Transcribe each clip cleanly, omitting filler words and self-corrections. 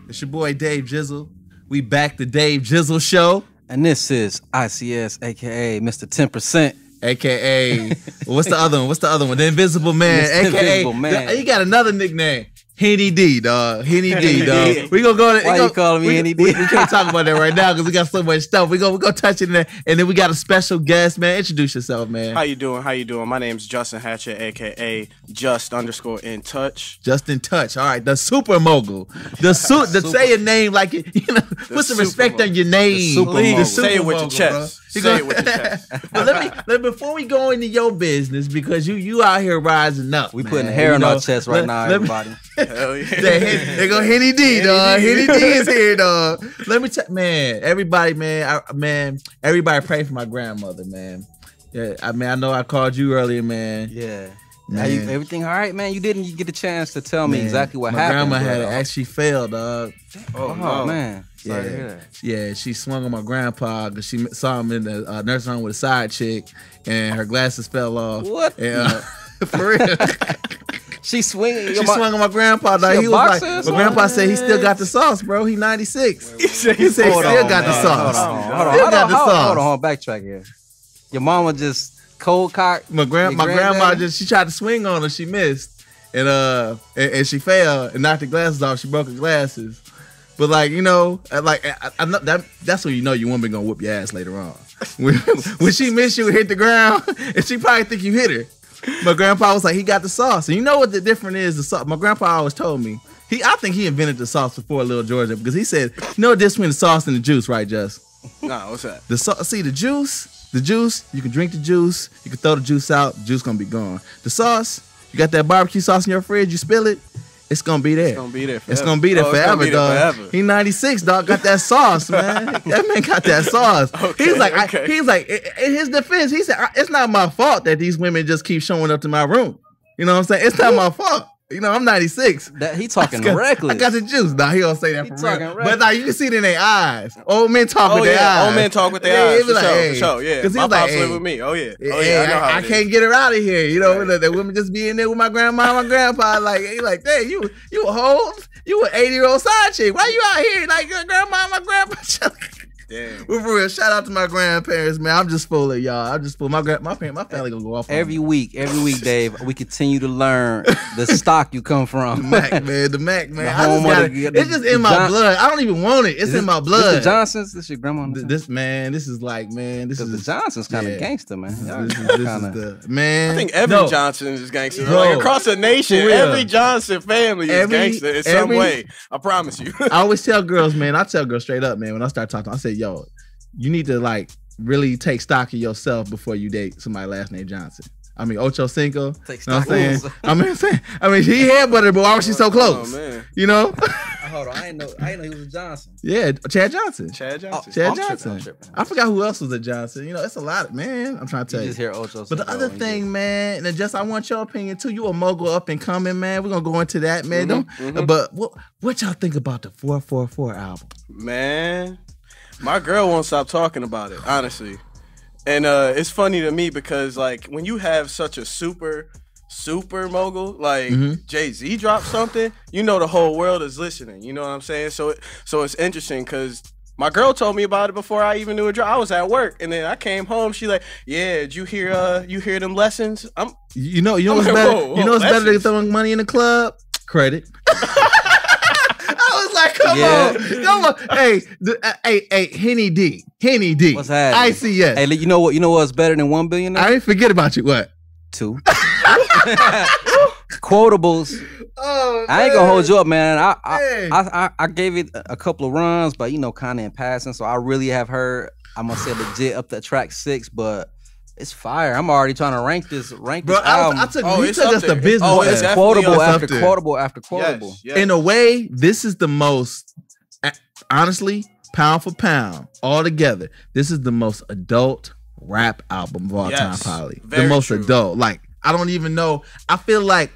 It's your boy Dave Jizzle. We back the Dave Jizzle Show. And this is ICS, aka Mr. 10%. AKA, what's the other one? The Invisible Man. Mr. AKA, Invisible Man. He got another nickname. Henny D, dog. Henny D, dog. We gonna go. Why you calling me Henny D? We can't talk about that right now because we got so much stuff. We gonna touch it in there, and then we got a special guest, man. Introduce yourself, man. How you doing? My name's Justin Hatcher, aka Just_in_touch. Just in touch. All right, the super mogul. Say your name like it. Put some respect on your name. Please say it with your chest. Say it with your chest. But before we go into your business, because you out here rising up, we putting hair on our chest right now, everybody. Hell yeah. They go Henny D, dog. Henny D is here, dog. Let me tell, man. Everybody, man. Everybody pray for my grandmother, man. Yeah, I know I called you earlier, man. Yeah. Everything all right, man? You didn't get a chance to tell me exactly what happened. My grandma had actually failed, dog. Oh no, man. Yeah, she swung on my grandpa because she saw him in the nursing home with a side chick, and her glasses fell off. What? And, for real. She swung on my grandpa. Dog. He was like, my grandpa said he still got the sauce, bro. He 96. He said he still got the sauce. Hold on, backtrack here. Your mama just cold cocked. My grandma she tried to swing on her. She missed, and she fell and knocked the glasses off. She broke her glasses. But like I know that's when you know your woman gonna whoop your ass later on. When she missed you and hit the ground, and she probably think you hit her. My grandpa was like, he got the sauce. And you know what the difference is? The sauce. My grandpa always told me. I think he invented the sauce before Little Georgia because he said, you know the difference between the sauce and the juice, right, Just? Nah, what's that? The juice, you can drink the juice, you can throw the juice out, the juice gonna be gone. The sauce, you got that barbecue sauce in your fridge, you spill it, it's gonna be there. It's gonna be there forever, dog. He 96, dog. Got that sauce, man. That man got that sauce. He's like, in his defense, he said, it's not my fault that these women just keep showing up to my room. You know what I'm saying? It's not my fault. You know, I'm 96. He talking reckless. I got the juice. Nah, he don't say that for real. But nah, you can see it in their eyes. Old men talk with their eyes. Old men talk with their eyes. For sure. Yeah. Because my pops live with me. Oh yeah. I know how I can't get her out of here. You know, the women just be in there with my grandma and my grandpa. Like, he like, hey, you a hoe? You an 80-year-old side chick? Why you out here like your grandma and my grandpa? Damn. Well, for real, shout out to my grandparents, man. I'm just full of y'all. I'm just full. My family gonna go off every week, Dave. We continue to learn the stock you come from. The Mac, man. It's just in my blood. I don't even want it. It's in my blood. This the Johnsons. This your grandma. This is the Johnsons kind of gangster, man. This is the man. I think every Johnson is gangster. Like across the nation, every Johnson family is gangster in some way. I promise you. I always tell girls, man. I tell girls straight up, man. When I start talking, I say, yo, you need to like really take stock of yourself before you date somebody last name Johnson. I mean, Ocho Cinco. Take stock. You know what I'm saying? I mean, he had butter, but why was she so close? Oh, man. You know? Hold on, I didn't know he was a Johnson. Yeah, Chad Johnson. Chad Johnson. I forgot who else was a Johnson. You know, it's a lot, man. I'm trying to tell you. Just hear Ocho Cinco. But the other thing, man, and just I want your opinion too. You a mogul up and coming, man. We're gonna go into that, man. But what y'all think about the 444 album? Man, my girl won't stop talking about it, honestly. And it's funny to me because like when you have such a super mogul like Jay-Z dropped something, you know the whole world is listening. You know what I'm saying? So it's interesting because my girl told me about it before I even knew it dropped. I was at work and then I came home. She like, yeah, did you hear them lessons? You know what's better? You know what's better than throwing money in the club? Credit. I was like, come on. Hey, Henny D. What's happening? ICS. Hey, you know what's better than $1 billion? I didn't forget about you. What? 2. Quotables. Oh, I ain't gonna hold you up, man. I gave it a couple of runs, but kind of in passing. So I really have heard, I'm gonna say legit up to track 6, but it's fire. I'm already trying to rank this album. You took us to business. Oh, it's quotable after quotable. Yes. In a way, this is the most, honestly, pound for pound, all together, this is the most adult rap album of all time, probably. The most adult. Like, I don't even know. I feel like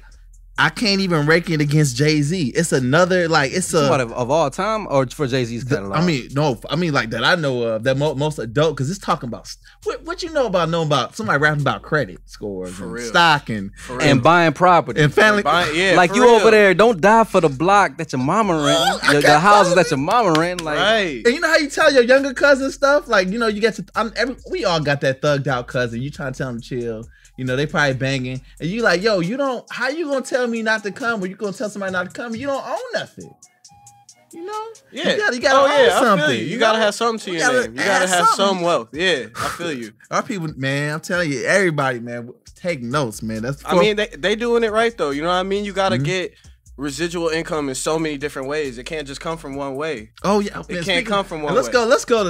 I can't even rank it against Jay-Z. It's another it's a of all time or for Jay-Z's catalog. I mean like that I know of that most adult because it's talking about what you know about somebody rapping about credit scores and stock and buying property and family. Like you over there, don't die for the block that your mama renting, the houses that your mama renting. Like, right. And you know how you tell your younger cousin stuff? Like, you know, you get to we all got that thugged out cousin. You trying to tell them chill. You know, they probably banging. And you like, yo, how you gonna tell me not to come or you gonna tell somebody not to come? You don't own nothing. You know? Yeah. You gotta own something. I feel you. You gotta have something to your name. You gotta have some wealth. Yeah, I feel you. Our people, man, I'm telling you, everybody, man, take notes, man. I mean, they doing it right though. You know what I mean? You gotta get residual income in so many different ways. It can't just come from one way. Oh yeah. It can't come from one way. Let's go,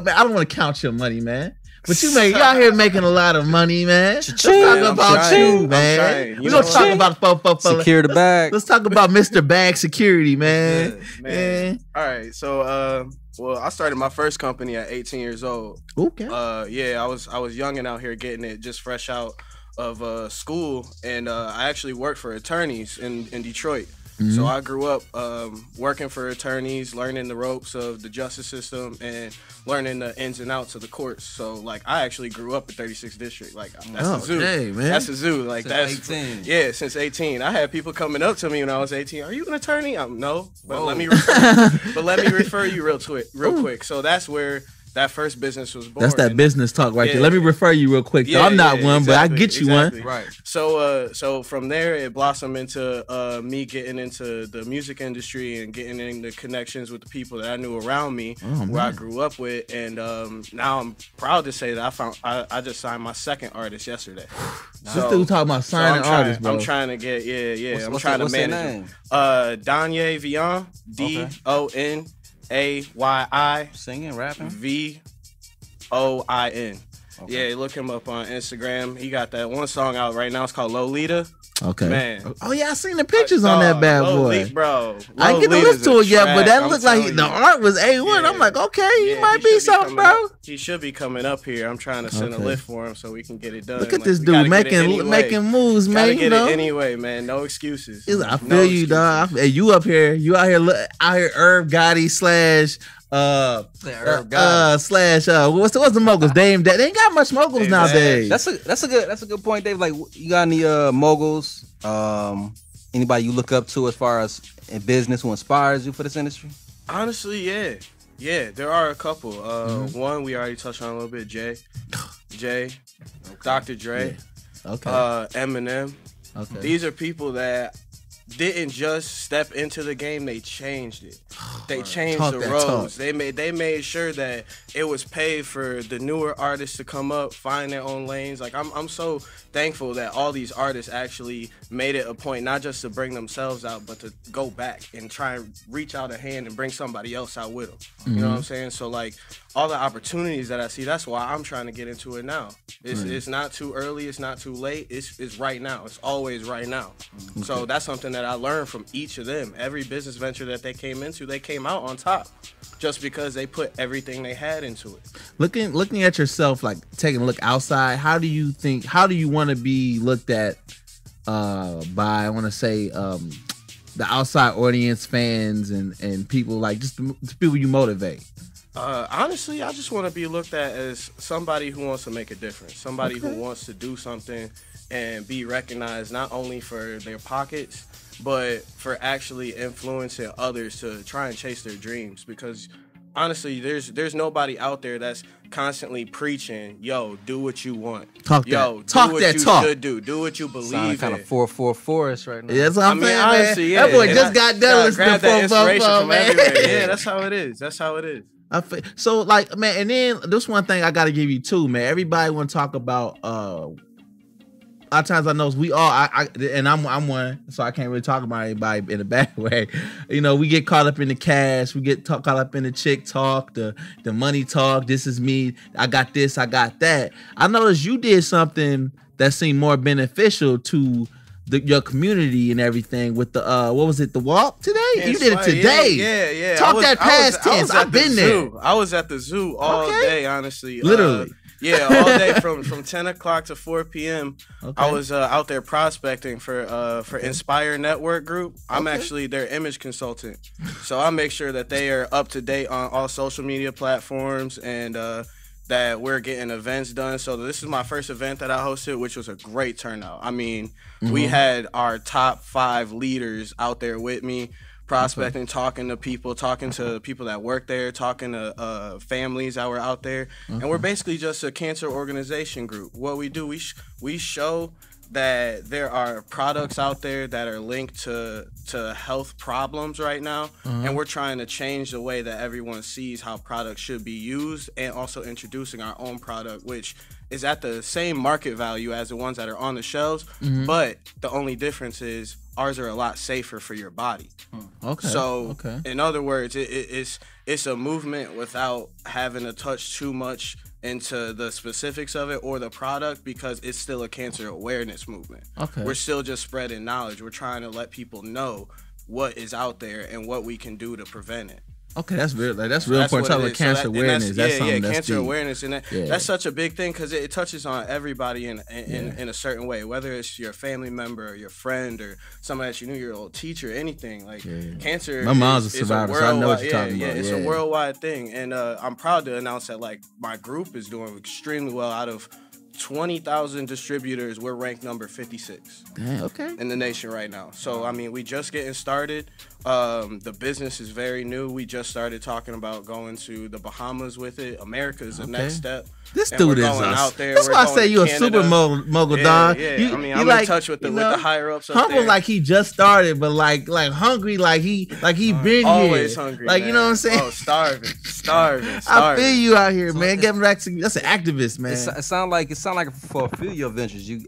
man. I don't want to count your money, man. But you out here making a lot of money, man. Let's talk about you, man. We're gonna talk about secure the bag. Let's talk about Mr. Bag Security, man. Man. All right, so I started my first company at 18 years old. Okay. I was young and out here getting it, just fresh out of school, and I actually worked for attorneys in Detroit. Mm-hmm. So I grew up working for attorneys, learning the ropes of the justice system and learning the ins and outs of the courts. So like I actually grew up in 36th District. Like that's the zoo. Hey, man. That's the zoo. Like since 18. Yeah, since 18. I had people coming up to me when I was 18. Are you an attorney? No, but let me refer you real quick. So that's where that first business was born. That's that business talk right there. Let me refer you real quick. I'm not one, but I get you one. Right. So from there, it blossomed into me getting into the music industry and getting into connections with the people that I knew around me, where I grew up with, and now I'm proud to say that I just signed my second artist yesterday. This dude talking about signing artists, bro. I'm trying to get I'm trying to manage him. Donye Vion, DONAYI, singing, rapping, VOIN. Okay. Yeah, look him up on Instagram. He got that one song out right now. It's called Lolita. Okay. Man. Oh yeah, I seen the pictures on that bad boy. Bro. I ain't get to listen to it yet, but that looked like the art was A1. Yeah. I'm like, okay, he might be something, bro. He should be coming up here. I'm trying to send a lift for him so we can get it done. Look at this dude making moves, man. Gotta get it anyway, man. No excuses. I feel you, dog. Hey, you out here Herb Gotti slash what's the moguls? They ain't got much moguls nowadays. That's a good point, Dave. Like, you got any moguls? Anybody you look up to as far as in business who inspires you for this industry? Honestly, yeah, there are a couple. One we already touched on a little bit. Jay, okay. Dr. Dre, Eminem. Okay. These are people that didn't just step into the game, they changed it. They changed the roads. They made sure that it was paid for the newer artists to come up, find their own lanes. Like I'm so thankful that all these artists actually made it a point not just to bring themselves out, but to go back and try and reach out a hand and bring somebody else out with them. You know what I'm saying? So like all the opportunities that I see, that's why I'm trying to get into it now. It's not too early, it's not too late. It's right now. It's always right now. So that's something that I learned from each of them. Every business venture that they came into, they came out on top just because they put everything they had into it. Looking at yourself, like taking a look outside, how do you want to be looked at by, I want to say, the outside audience, fans, and people, like just the people you motivate? Honestly, I just want to be looked at as somebody who wants to make a difference, somebody who wants to do something and be recognized not only for their pockets, but for actually influencing others to try and chase their dreams. Because honestly, there's nobody out there that's constantly preaching, yo, do what you want. Do what you should do. Do what you believe in. Kind of 444 right now. Yeah, that's what I'm saying, honestly, man. That boy just got done listening to 444, man. Yeah, that's how it is. That's how it is. So, like, man, and then this one thing I got to give you too, man. Everybody want to talk about. A lot of times I know we all, I'm one, so I can't really talk about anybody in a bad way. You know, we get caught up in the cash, we get caught up in the chick talk, the money talk. This is me. I got this. I got that. I noticed you did something that seemed more beneficial to your community and everything with the what was it, the walk today? You did it today. Yeah. Talk that past tense. I've been there. I was at the zoo all day, honestly. Literally. Yeah, all day from 10 o'clock to 4 p.m. Okay. I was out there prospecting for Inspire Network Group. I'm actually their image consultant, so I make sure that they are up to date on all social media platforms and that we're getting events done. So this is my first event that I hosted, which was a great turnout. I mean, we had our top 5 leaders out there with me, prospecting, talking to people that work there, talking to families that were out there. And we're basically just a cancer organization group. What we do, we show that there are products out there that are linked to health problems right now, and we're trying to change the way that everyone sees how products should be used, and also introducing our own product, which is at the same market value as the ones that are on the shelves, but the only difference is ours are a lot safer for your body. So in other words, it's a movement without having to touch too much into the specifics of it or the product, because it's still a cancer awareness movement. We're still just spreading knowledge. We're trying to let people know what is out there and what we can do to prevent it. That's real. That's real important. Talking about cancer awareness. That's something that's cancer deep. awareness, and that's such a big thing because it touches on everybody in a certain way. Whether it's your family member, or your friend, or somebody that you knew, your old teacher, anything like cancer. My mom's a survivor, so I know what you're talking about. It's a worldwide thing, and I'm proud to announce that like my group is doing extremely well. Out of 20,000 distributors, we're ranked number 56 in the nation right now. So I mean, we just getting started. The business is very new. We just started talking about going to the Bahamas with it. America is the next step. This dude is out there. That's why I say you're a super mogul, dog. Yeah. I mean, I'm in touch with the higher ups. Humble like he just started, but like hungry, like he been always here. Hungry, like man. You know what I'm saying? Oh, starving. I feel you out here, man. Getting back to that's an activist, man. It sound like for a few of your ventures, you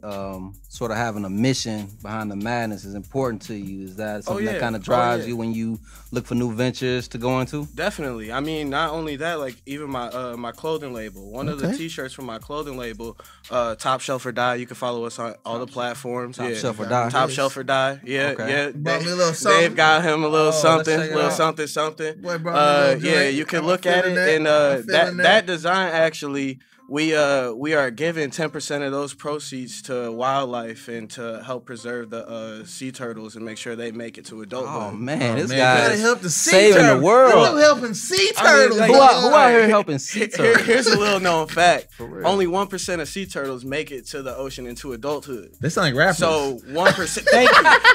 sort of having a mission behind the madness is important to you. Is that something that kind of drives you when you look for new ventures to go into? Definitely. I mean, not only that, like even my clothing label. One of the T-shirts from my clothing label, Top Shelf or Die. You can follow us on all the platforms. Top Shelf or Die. Top Shelf or Die. Yeah. Brought me a little something. Dave got him a little something. Boy, brought me a little you can look at it, and that design actually. We are giving 10% of those proceeds to wildlife and to help preserve the sea turtles and make sure they make it to adulthood. Oh man, this guy is help the sea saving turtles. the world. We're helping sea turtles. Who out here helping sea turtles? Here's a little known fact: only 1% of sea turtles make it to the ocean into adulthood. They sound like rappers. So 1%.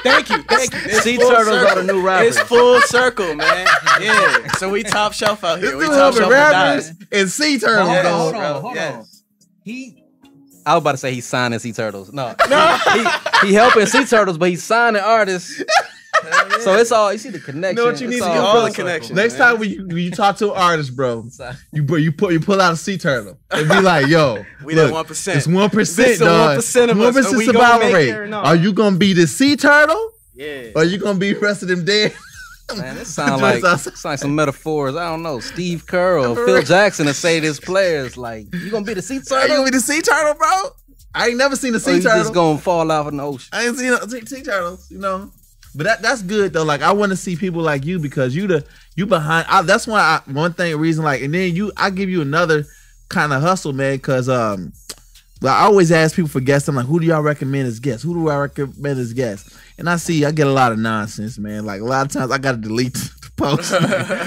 Thank you. It's sea turtles are the new rappers. It's full circle, man. Yeah. So we top shelf out here. We top helping shelf rappers and sea turtles. Hold on. I was about to say he's signing sea turtles. No. he helping sea turtles, but he's signing artists. So it's all, you see the connection. You know what you need to get all the connections. Next time when you talk to an artist, bro, you pull out a sea turtle and be like, yo, we did 1%. It's 1%, This dog. 1% of us. 1% survival rate. Are you gonna be the sea turtle? Yeah. Or are you gonna be the rest of them dead? Man, it sounds like some metaphors. I don't know. Steve Kerr or Phil Jackson to say this players like, you gonna be the sea turtle? Are you gonna be the sea turtle, bro? I ain't never seen a sea turtle. turtle. Just gonna fall out in the ocean. I ain't seen sea turtles, you know. But that's good though. Like I want to see people like you because you behind. That's why reason. Like, and then I give you another kind of hustle, man. Because I always ask people for guests. I'm like, who do y'all recommend as guests? Who do I recommend as guests? And I get a lot of nonsense, man. Like a lot of times I gotta delete the post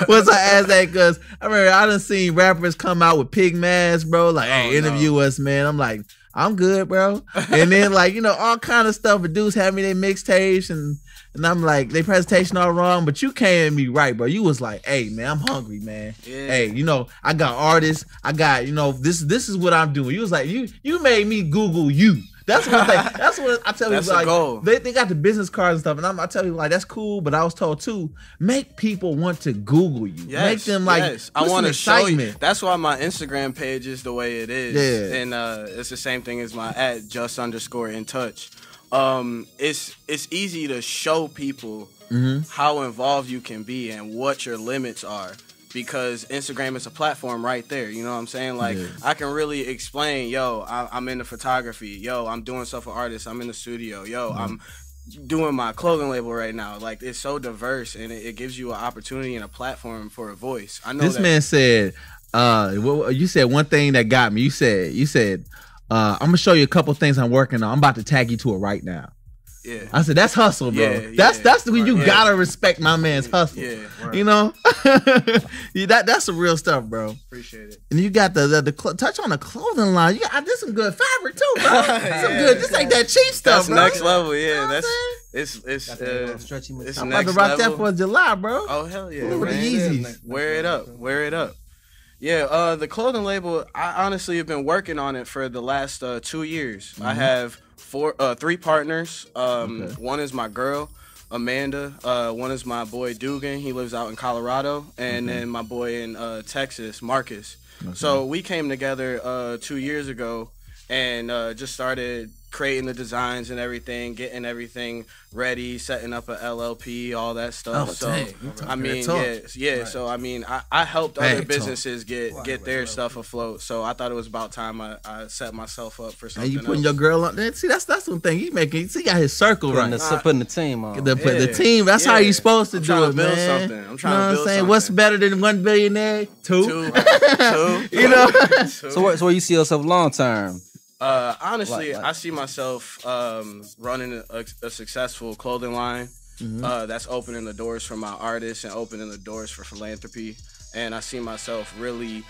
once I ask that, because I remember I done seen rappers come out with pig masks, bro. Like, hey, interview us, man. I'm like, I'm good, bro. And then like, all kind of stuff. But dudes have me their mixtapes and I'm like, they presentation all wrong, but you came at me right, bro. You was like, hey, man, I'm hungry, man. Yeah. Hey, I got artists. I got, this is what I'm doing. You was like, you made me Google you. That's what I tell people. Like, goal. They got the business cards and stuff, and I tell you like that's cool. But I was told too, make people want to Google you. Yes, make them like I want to show you. That's why my Instagram page is the way it is. Yeah. And it's the same thing as my @just_in_touch. It's easy to show people how involved you can be and what your limits are. Because Instagram is a platform right there, you know what I'm saying? Like, I can really explain, I'm into photography. I'm doing stuff for artists. I'm in the studio. I'm doing my clothing label right now. Like, it's so diverse, and it gives you an opportunity and a platform for a voice. I know this man said, You said one thing that got me. You said, I'm gonna show you a couple things I'm working on. I'm about to tag you to it right now. Yeah. I said that's hustle, bro. Yeah, that's when you gotta respect my man's hustle. Yeah. Right. You know, that's the real stuff, bro. Appreciate it. And you got the touch on the clothing line. I did some good fabric too, bro. Some good. This ain't that cheap stuff, that's bro. Next level. Yeah, you know that's stretchy. it's I'm next about to rock level. that for July, bro. Oh hell yeah, With the man. Yeezys. Wear it up. Yeah, the clothing label, I honestly have been working on it for the last 2 years. I have 3 partners. One is my girl, Amanda. One is my boy, Dugan. He lives out in Colorado. And then my boy in Texas, Marcus. So we came together 2 years ago and just started creating the designs and everything, getting everything ready, setting up a LLP, all that stuff. So I mean, yeah. So I mean, I helped other businesses get their stuff afloat. So I thought it was about time I set myself up for something. And you putting else. your girl on there. See, that's one thing he making. See, he got his circle right. Putting the team on. The team. That's how you supposed to do it, build man. something. I'm trying to build something. What's better than 1 billionaire? Two. You know. So where you see yourself long term? Honestly, I see myself running a successful clothing line that's opening the doors for my artists and opening the doors for philanthropy. And I see myself really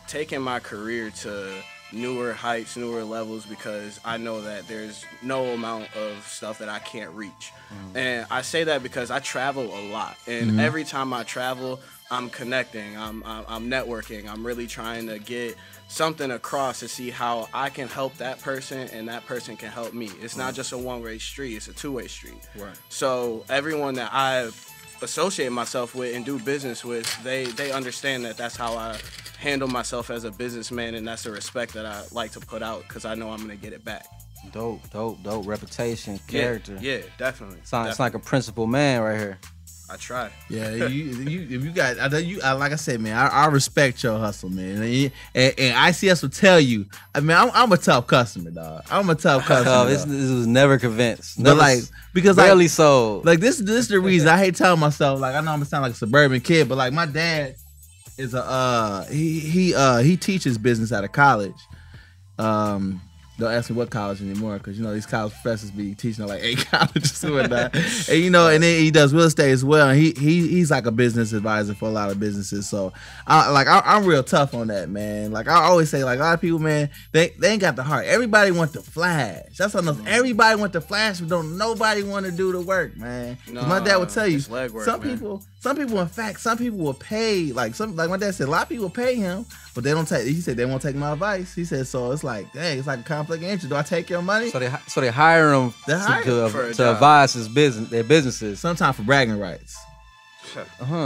taking my career to newer heights, newer levels, because I know that there's no amount of stuff that I can't reach. And I say that because I travel a lot. And every time I travel, I'm connecting, I'm networking, I'm really trying to get something across to see how I can help that person and that person can help me. It's not just a one-way street, it's a two-way street. Right. So everyone that I've associated myself with and do business with, they understand that that's how I handle myself as a businessman, and that's the respect that I like to put out because I know I'm going to get it back. Dope. Reputation, character. Yeah, definitely. Sounds like a principled man right here. I try. Yeah, if you got, like I said, man, I respect your hustle, man, and ICS will tell you. I mean, I'm a tough customer, dog. I'm a tough customer. This was never convinced, but because barely sold. Like this is the reason I hate telling myself. Like I know I'm gonna sound like a suburban kid, but like my dad is he teaches business at a college. Don't ask me what college anymore, because you know these college professors be teaching at like 8 colleges and whatnot. And you know, and then he does real estate as well. And he's like a business advisor for a lot of businesses. So I'm real tough on that, man. Like I always say, like a lot of people, man, they ain't got the heart. Everybody want the flash. That's what everybody want the flash, but don't nobody want to do the work, man. My dad would tell you, some people, in fact, some people will pay. Like my dad said, a lot of people pay him, but they don't take. He said they won't take my advice. He said, so it's like, dang, it's like a conflict of interest. Do I take your money? So they hire him to advise their businesses. Sometimes for bragging rights.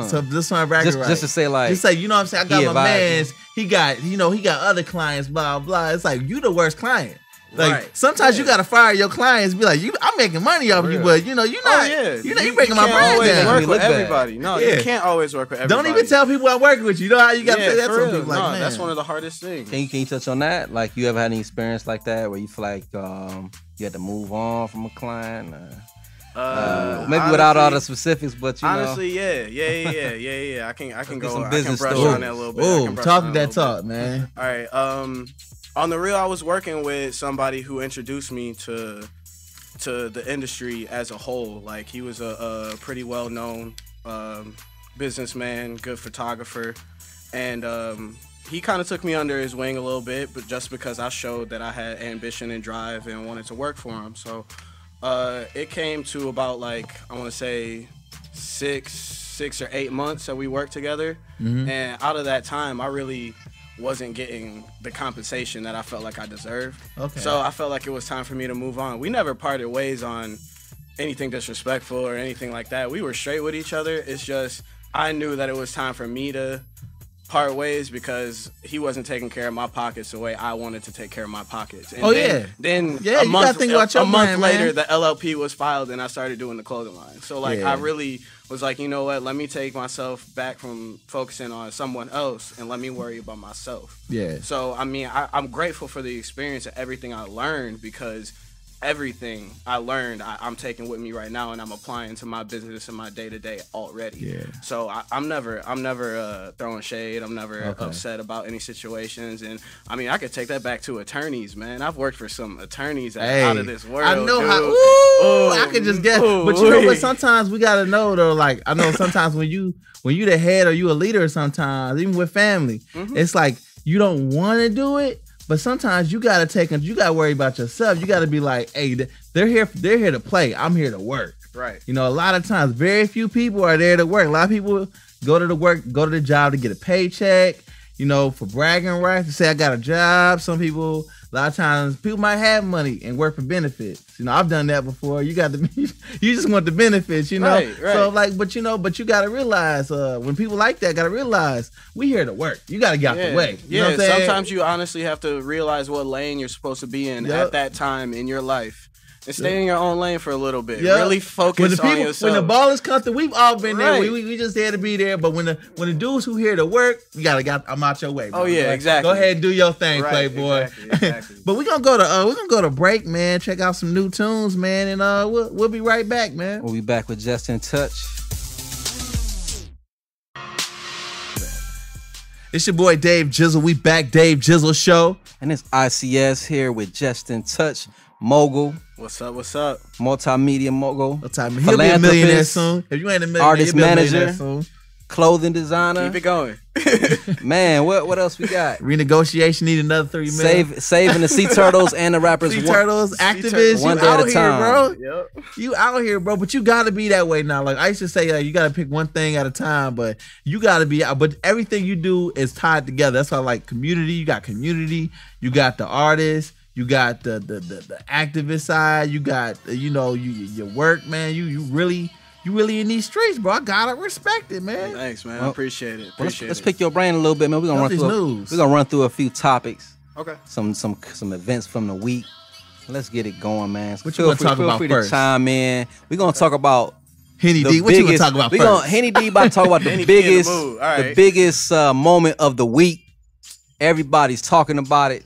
So this one bragging rights. Just to say like, just say, you know what I'm saying? I got my man's. He got other clients. Blah blah. It's like you the worst client. Like sometimes you gotta fire your clients. Be like, I'm making money off you, but you know you're not. You breaking my brand down. Work with everybody. No, you can't always work with everybody. Don't even tell people I'm working with you. You know how you gotta say that to people. Like, man, that's one of the hardest things. Can you touch on that? Like, you ever had any experience like that where you feel like you had to move on from a client? Maybe honestly, without all the specifics, but you know. Honestly, yeah. I can go. I can brush on that a little bit. Oh, talk that talk, man. All right. On the real, I was working with somebody who introduced me to the industry as a whole. Like, he was a pretty well-known businessman, good photographer, and he kind of took me under his wing a little bit, but just because I showed that I had ambition and drive and wanted to work for him. So it came to about, like, I want to say 6 or 8 months that we worked together, and out of that time, I really wasn't getting the compensation that I felt like I deserved. Okay. So I felt like it was time for me to move on. We never parted ways on anything disrespectful or anything like that. We were straight with each other. It's just I knew that it was time for me to part ways because he wasn't taking care of my pockets the way I wanted to take care of my pockets. And then a month later, the LLP was filed and I started doing the clothing line. So like I really was like, you know what, let me take myself back from focusing on someone else and let me worry about myself. Yeah. So I mean, I'm grateful for the experience and everything I learned because everything I learned, I'm taking with me right now, and I'm applying to my business and my day to day already. Yeah. So I'm never throwing shade. I'm never upset about any situations, and I mean I could take that back to attorneys, man. I've worked for some attorneys that are out of this world. I know dude. how. I can just guess, but you know what? Sometimes we gotta know though. Like I know sometimes when you the head or you a leader, sometimes even with family, it's like you don't want to do it. But sometimes you gotta worry about yourself. You gotta be like, hey, they're here to play. I'm here to work. Right. You know, a lot of times, very few people are there to work. A lot of people go to the job to get a paycheck. You know, for bragging rights, to say I got a job. Some people, a lot of times, people might have money and work for benefits. You know, I've done that before. You just want the benefits. You know, right. So like, but you gotta realize when people like that, gotta realize we here to work. You gotta get out the way. You know what I'm saying? Sometimes you honestly have to realize what lane you're supposed to be in at that time in your life. And stay in your own lane for a little bit. Really focus on yourself. When the ball is coming, we've all been there. We just here to be there. But when the dudes who here to work, you gotta I'm out your way. Bro. Oh yeah, exactly. Go ahead and do your thing, Playboy. Exactly. But we're gonna go to break, man. Check out some new tunes, man, and we'll be right back, man. We'll be back with Just in Touch. It's your boy Dave Jizzle. We back, Dave Jizzle Show. And it's ICS here with Just in Touch. Mogul. What's up? Multimedia mogul. He'll be a millionaire soon. If you ain't a millionaire, artist manager soon. Clothing designer. Keep it going. Man, what else we got? Renegotiation need another $3 million. Saving the Sea Turtles and the rappers. Sea Turtles, activists, one you day out at a time. Here, bro. Yep. You out here, bro. But you gotta be that way now. Like I used to say, you gotta pick one thing at a time. But you gotta be out. But everything you do is tied together. That's why I like community. You got community. You got the artists. You got the activist side. You got your work, man. You really in these streets, bro. I gotta respect it, man. Thanks, man. I appreciate it. Let's pick your brain a little bit, man. We're gonna run through a few topics. Okay. Some events from the week. Let's get it going, man. What you gonna talk about first? To chime in. We're gonna talk about Henny D. What you gonna talk about first? Henny D about to talk about the biggest moment of the week. Everybody's talking about it.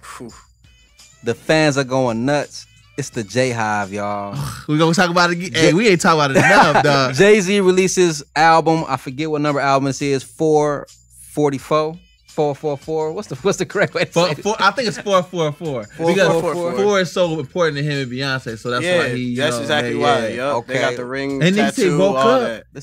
The fans are going nuts. It's the J-Hive, y'all. We're going to talk about it again. Hey, we ain't talking about it enough, dog. Jay-Z releases album. I forget what number album it is. 444. 444. What's the correct way to say it? I think it's 444. Because 4 is so important to him and Beyonce, so that's why he. That's exactly why. Yep. Okay. They got the ring and tattoo.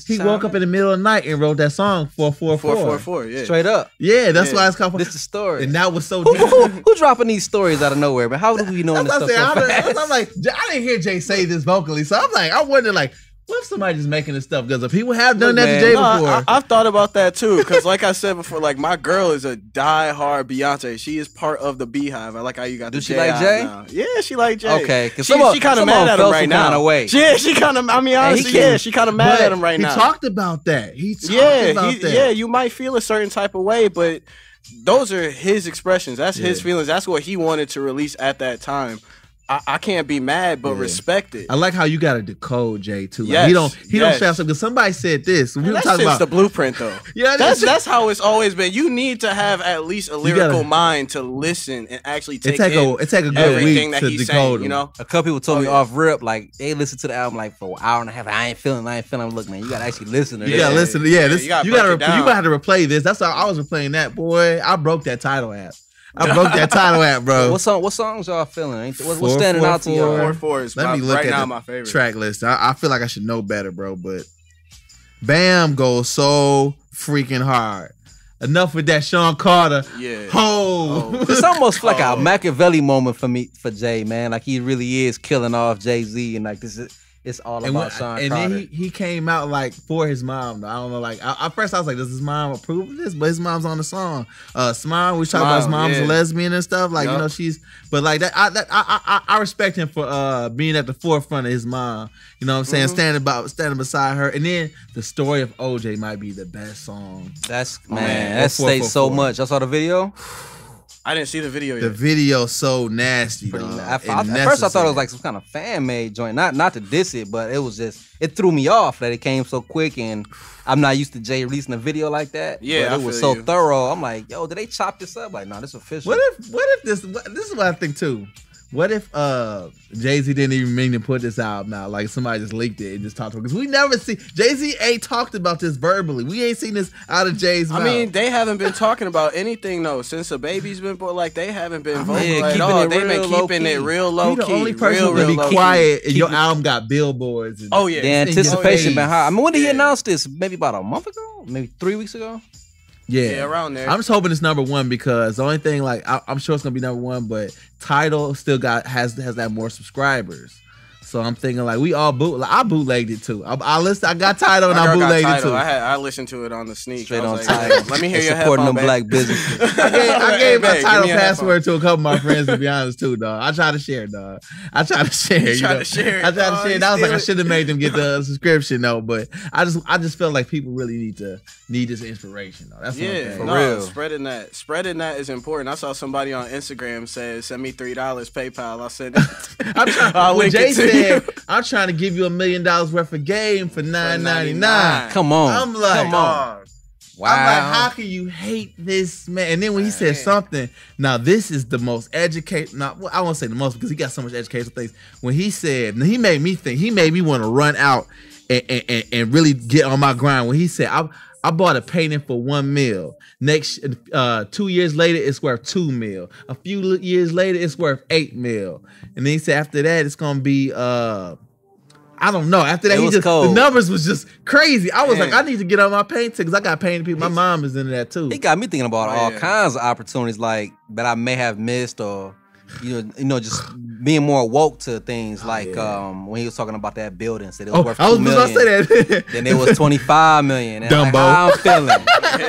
He woke up in the middle of the night and wrote that song 444. 444. Yeah. Straight up. Yeah, that's why it's called. This is the story. And that was so. Who dropping these stories out of nowhere? But how do we know this stuff so fast? I'm like, I didn't hear Jay say this vocally, so I'm like, I wonder like. What if somebody just making this stuff? Because people have done that to Jay before. I've thought about that too. Because like I said before, like my girl is a diehard Beyonce. She is part of the Beehive. I like how you got the J. Does she like Jay? Now. Yeah, she like Jay. Okay, because she kind of mad at him right now. Yeah, she kind of. I mean, honestly, she kind of mad at him right now. He talked about that. Yeah, you might feel a certain type of way, but those are his expressions. That's his feelings. That's what he wanted to release at that time. I can't be mad, but respect it. I like how you got to decode Jay too. Like, he don't say something because somebody said this. We were talking about the blueprint though. That's how it's always been. You need to have at least a lyrical mind to listen and actually take a good everything that he's saying. You know, a couple people told me off rip like they listened to the album like for an hour and a half. I ain't feeling. Look, man, you gotta actually listen to this. You gotta listen. You gotta have to replay this. That's how I was replaying that. Boy, I broke that title app. Bro. What songs y'all feeling? What's standing out to y'all? 444 is my favorite track list. I feel like I should know better, bro. But Bam goes so freaking hard. Enough with that Sean Carter. Yeah. It's almost like a Machiavelli moment for Jay, man. Like he really is killing off Jay-Z and like this is. It's all about Sean Carter. And then he came out like for his mom. I don't know. Like at first I was like, does his mom approve of this? But his mom's on the song. Smile. We talk about his mom's a lesbian and stuff. Like you know she's. But like that, I respect him for being at the forefront of his mom. You know what I'm saying? Standing beside her. And then the story of OJ might be the best song. That states so much. I saw the video. I didn't see the video yet. The video so nasty, though. At first, I thought it was like some kind of fan-made joint. Not to diss it, but it was just it threw me off that it came so quick, and I'm not used to Jay releasing a video like that. Yeah, but it was so thorough. I'm like, yo, did they chop this up? Like, no, this is official. What if this is what I think too. what if Jay-Z didn't even mean to put this album out? Like somebody just leaked it and just talked to him. Because we never see Jay-Z ain't talked about this verbally. We ain't seen this out of Jay's mouth. I mean, they haven't been talking about anything though since the baby's been born. Like they haven't been vocal at all. They've been keeping it real low key. The only person to be quiet and your album got billboards. And, the anticipation been high. I mean, when did he announce this? Maybe about a month ago? Maybe 3 weeks ago? Yeah, around there. I'm just hoping it's #1 because the only thing, like, I'm sure it's gonna be #1, but Tidal still has that more subscribers. So I'm thinking like we all I bootlegged it too. I got Tidal and I bootlegged it too. I listened to it on the sneak. Straight on Tidal. Let me hear your supporting headphone, them black businesses. I gave my Tidal password to a couple of my friends, to be honest too, dog. I try to share, dog. I try to share. I tried to share. I was like, I should have made them get the subscription though, but I just feel like people really need this inspiration though. That's for real. Spreading that is important. I saw somebody on Instagram said, "Send me $3 PayPal." I said, I'll link it to you. I'm trying to give you $1 million worth of game for $9.99. Come on. I'm like, come on. Wow. I'm like, how can you hate this man? And then when he said something, now this is the most educated. Now, I won't say the most because he got so much educational things. When he said, he made me think. He made me want to run out and really get on my grind. When he said, I bought a painting for $1 million. Next, 2 years later, it's worth $2 million. A few years later, it's worth $8 million. And then he said after that, it's gonna be I don't know. After that, the numbers was just crazy. I was like, I need to get on my painting because I got painting people. My mom is into that too. He got me thinking about all kinds of opportunities like that I may have missed or you know, just being more woke to things like when he was talking about that building, said it was worth $2 million. I was about to say that. Then it was $25 million. And Dumbo. Like, how I'm feeling,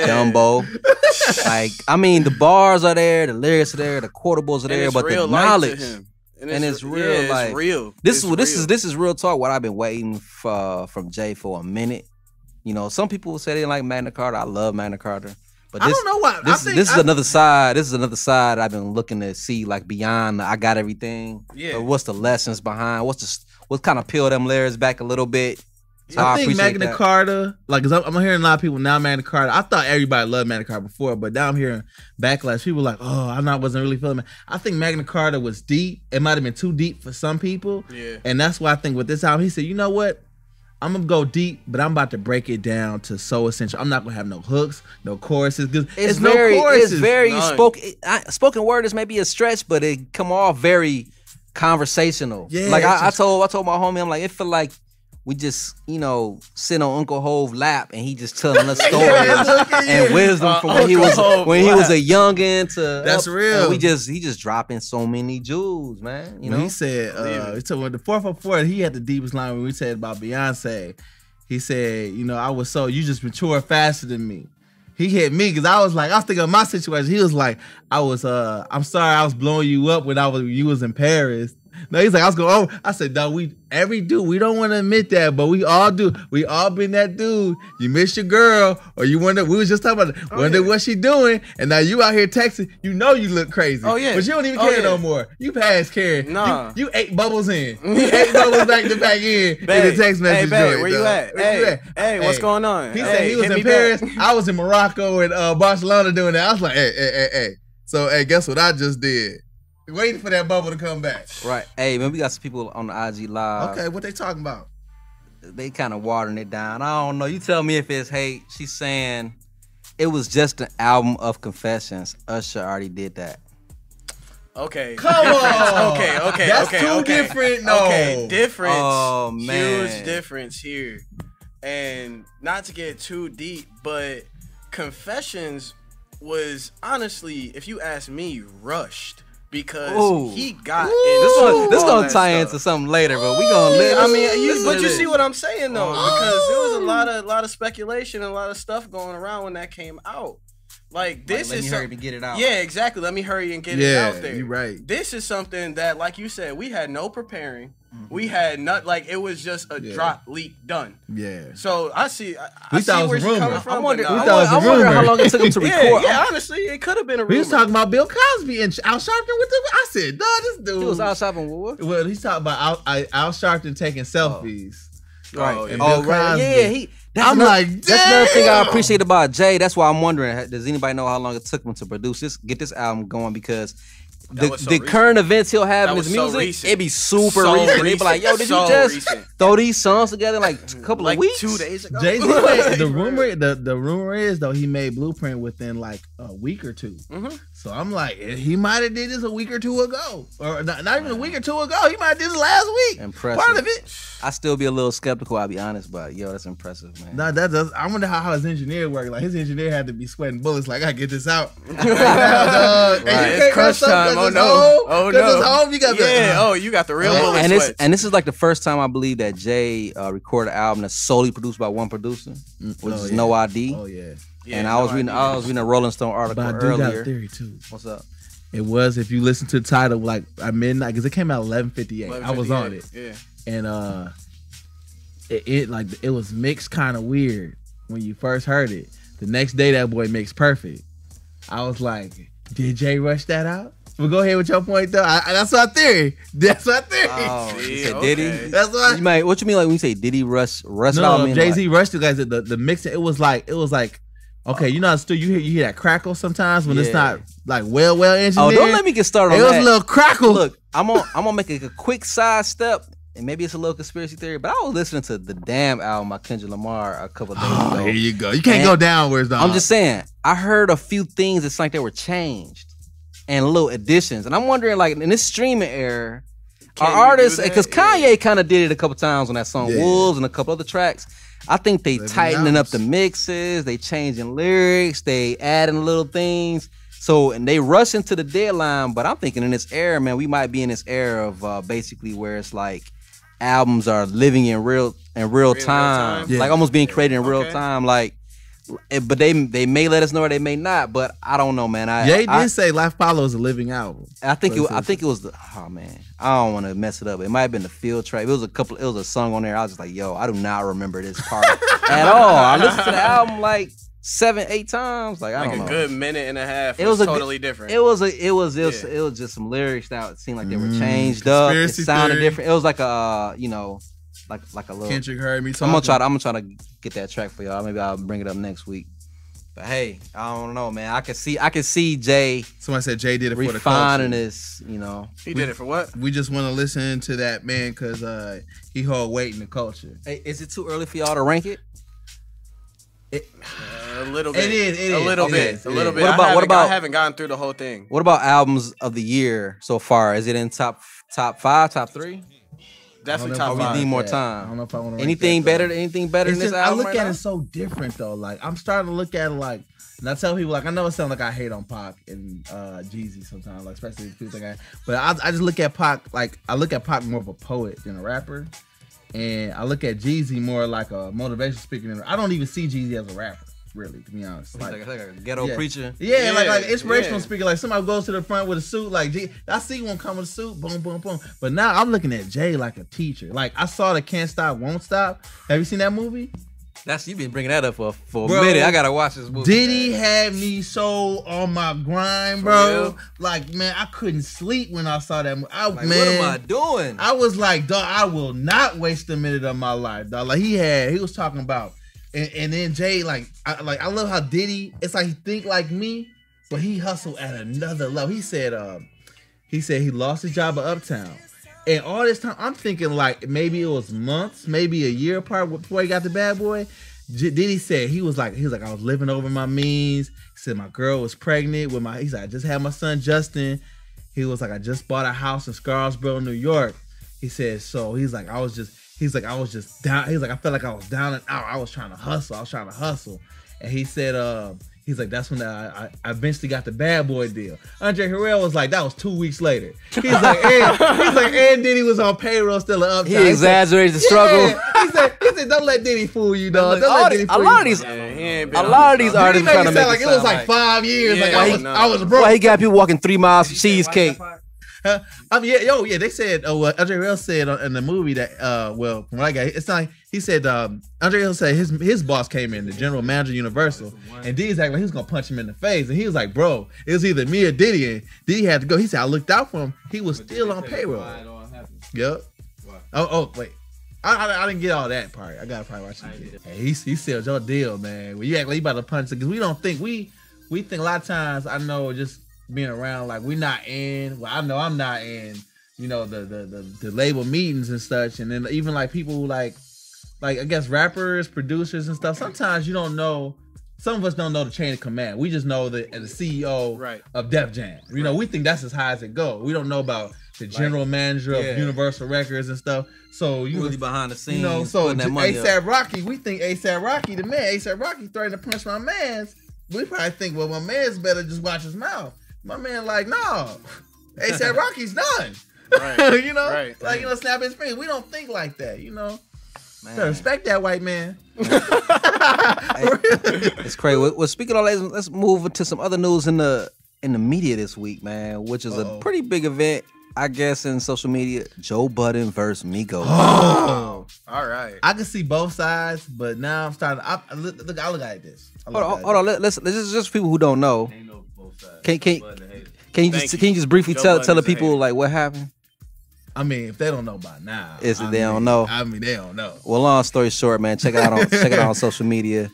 Dumbo. Like, I mean, the bars are there, the lyrics are there, the quotables are there, but the knowledge and it's real. Yeah, like it's real. This is real talk. What I've been waiting for from Jay for a minute. You know, some people say they like Magna Carta. I love Magna Carta. But I don't know why. This is another side. This is another side I've been looking to see, like beyond. I got everything. Yeah. What's the lessons behind? What kind of peel them layers back a little bit? So I think Magna Carta, like, cause I'm hearing a lot of people now Magna Carta. I thought everybody loved Magna Carta before, but now I'm hearing backlash. People like, oh, I wasn't really feeling it. I think Magna Carta was deep. It might have been too deep for some people. Yeah. And that's why I think with this album, he said, you know what? I'm gonna go deep, but I'm about to break it down to so essential. I'm not gonna have no hooks, no choruses. It's no choruses. It's very spoken word is maybe a stretch, but it come off very conversational. Yeah, like I told my homie, I'm like, it feel like we just, you know, sit on Uncle Hove's lap and he just telling us stories and wisdom from when he was a youngin' to that's real. He just dropping so many jewels, man. You know, he said when the 444, he had the deepest line when we said about Beyonce. He said, you know, you just mature faster than me. He hit me because I was thinking of my situation. He was like, I'm sorry I was blowing you up when you was in Paris. No, he's like, I was going, I said, no, we don't want to admit that, but we all do. We all been that dude. You miss your girl, or you wonder, we was just talking about it, wonder what she doing, and now you out here texting, you know you look crazy. Oh, yeah. But you don't even care no more. You past caring. Nah. You 8 bubbles in. You 8 bubbles back to back in the text message. Hey, babe, where you at? Hey, what's going on? He said he was in Paris. I was in Morocco and Barcelona doing that. I was like, hey. So, guess what I just did? Waiting for that bubble to come back. Right. Hey, man, we got some people on the IG Live. Okay, what they talking about? They kind of watering it down. I don't know. You tell me if it's hate. She's saying it was just an album of confessions. Usher already did that. Okay. Come on. Okay. That's too different. No. Okay, difference. Oh, man. Huge difference here. And not to get too deep, but confessions was honestly, if you ask me, rushed. Because he got this gonna tie into something later, but we gonna let. I mean, you see what I'm saying though, because there was a lot of speculation and a lot of stuff going around when that came out. Like this let me hurry to get it out. Yeah, exactly. Let me hurry and get it out there. You're right. This is something that, like you said, we had no preparing. Mm-hmm. We had not it was just a drop, leak, done. Yeah. So I see. We thought where it was a rumor. coming from. I wonder how long it took him to record. Yeah, honestly, it could have been a rumor. We was talking about Bill Cosby and Al Sharpton with the. I said, no, this dude. He was Al Sharpton with what? Well, he's talking about Al Sharpton taking selfies. Right. And Bill Cosby. Yeah, that's another thing I appreciate about Jay. That's why I'm wondering, does anybody know how long it took him to produce this, get this album going? Because the current events he'll have in his music, it be super recent. They be like, yo, did you just throw these songs together in like a couple of weeks? 2 days ago. Jay-Z, the rumor is though he made Blueprint within like a week or two. So I'm like, he might have did this a week or two ago, or not even a week or two ago. He might have did this last week. Impressive. Part of it. I still be a little skeptical, I'll be honest, but yo, that's impressive, man. No, I wonder how his engineer worked. Like his engineer had to be sweating bullets. Like I get this out. Right, it's crunch time. Oh no! Oh no! It's home. You got you got the real bullet and this is like the first time I believe that Jay recorded an album that's solely produced by one producer, which is No ID. Oh yeah. And I was reading a Rolling Stone article but I do earlier. got a theory too. What's up? It was, if you listen to the title, like at midnight, because it came out 11:58. I was on it. Yeah. And it was mixed kind of weird when you first heard it. The next day, that boy mixed perfect. I was like, did Jay rush that out? Well, go ahead with your point though. That's my theory. That's my theory. Oh, See, you said okay. Diddy? That's what. What you mean like when you say Diddy rush out? No, Jay-Z rushed it, guys. The mixing. It was like. Okay, you know, still you hear that crackle sometimes when it's not like well engineered. Oh, don't let me get started on that. It was that. a little crackle. Look, I'm gonna make a quick side step, and maybe it's a little conspiracy theory, but I was listening to the Damn album by Kendrick Lamar a couple days ago. Here you go. You can't go downwards, dog. I'm just saying, I heard a few things it's like they were changed and little additions, and I'm wondering, like in this streaming era, are artists, because Kanye kind of did it a couple times on that song Wolves and a couple other tracks. I think they tightening up the mixes, they changing lyrics, they adding little things. So, and they rush into the deadline, but I'm thinking in this era, man, we might be in this era of basically where it's like albums are living in real time. Yeah. Like almost being created in real time. Like, but they may let us know or they may not, but I don't know, man. Jay did say Life Follow is a living album. I think it was the, oh man, I don't want to mess it up. It might have been the field track. It was a song on there. I was just like, yo, I do not remember this part at all. I listened to the album like 7-8 times. Like I don't know. A good minute and a half. It was totally different. It was just some lyrics that seemed like they were changed up. It sounded different. It was like a like a little. Kendrick heard me talking. I'm gonna try to get that track for y'all. Maybe I'll bring it up next week. But hey, I don't know, man. I can see Jay. Somebody said Jay did it for the culture. Refining this, you know. He did it for what? We just want to listen to that man because he hold weight in the culture. Hey, is it too early for y'all to rank it? A little bit. It is. A little bit. I haven't gotten through the whole thing. What about albums of the year so far? Is it in top 5, top 3? Definitely top 5. We need more time. I don't know if I want to. Anything better than this album? I look right at now? it so different though. Like I'm starting to look at it like, and I tell people like I know it sounds like I hate on Pac and Jeezy sometimes, like especially if people think but I just look at Pac like I look at Pac more of a poet than a rapper, and I look at Jeezy more like a motivational speaker. I don't even see Jeezy as a rapper. Really, to be honest, like a ghetto preacher. Yeah, like inspirational speaker. Like somebody goes to the front with a suit. Like I see one come with a suit, boom, boom, boom. But now I'm looking at Jay like a teacher. Like I saw the Can't Stop, Won't Stop. Have you seen that movie? You've been bringing that up for a minute. I gotta watch this movie. Diddy had me so on my grind, bro. Like man, I couldn't sleep when I saw that movie. What am I doing? I was like, dog, I will not waste a minute of my life, dog. Like he was talking about. And then Jay, I love how Diddy, it's like he think like me, but he hustled at another level. He said he lost his job at Uptown. And all this time, I'm thinking like maybe it was months, maybe a year apart before he got the Bad Boy. Diddy said he was like, I was living over my means. He said my girl was pregnant with he said, I just had my son Justin. He was like, I just bought a house in Scarsboro, New York. He said, so I was just down. He's like, I felt like I was down and out. I was trying to hustle. And he said, he's like, that's when I eventually got the Bad Boy deal. Andre Harrell was like, that was 2 weeks later. He's like, and Diddy was on payroll still at Uptown. He exaggerated the struggle. Yeah. He said, don't let Diddy fool you, dog. Don't let Diddy fool you. A lot of these artists trying to make it like it was like 5 years. Yeah, like I was broke. Well, he got people walking 3 miles for cheesecake. They said, Andre Harrell said in the movie that, from what I got, it's not, he said, Andre Harrell said his boss came in, the general manager of Universal, and Diddy's acting like he was going to punch him in the face, and he was like, bro, it was either me or Diddy, and Diddy had to go. He said, I looked out for him. He was still on payroll. Yep. Oh, wait. I didn't get all that part. I got to probably watch it. Hey, he sealed your deal, man. When you act like you about to punch it, because we think a lot of times, I know just, being around. Like we're not in. Well, I know I'm not in. You know the label meetings and such, and then even like people who like I guess rappers, producers and stuff. Sometimes you don't know. Some of us don't know the chain of command. We just know the CEO of Def Jam. You know, we think that's as high as it goes. We don't know about the general manager of Universal Records and stuff. So you really behind the scenes. You know, so ASAP Rocky, we think ASAP Rocky the man. ASAP Rocky threatening to punch my man's. We probably think, well, my man's better just watch his mouth. My man like, no, ASAP Rocky's done. Right. You know, like, you know, snap his fingers. We don't think like that, you know. Man. Respect that white man. It's crazy. Well, speaking of that, let's move into some other news in the media this week, man, which is a pretty big event, I guess, in social media. Joe Budden versus Migos. Oh, all right. I can see both sides, but now I'm starting. I look at this. Hold on. Let's just people who don't know. Ain't no both sides. Can you just briefly tell the people like what happened? I mean, if they don't know by now, they don't know. I mean, they don't know. Well, long story short, man, check it out on social media.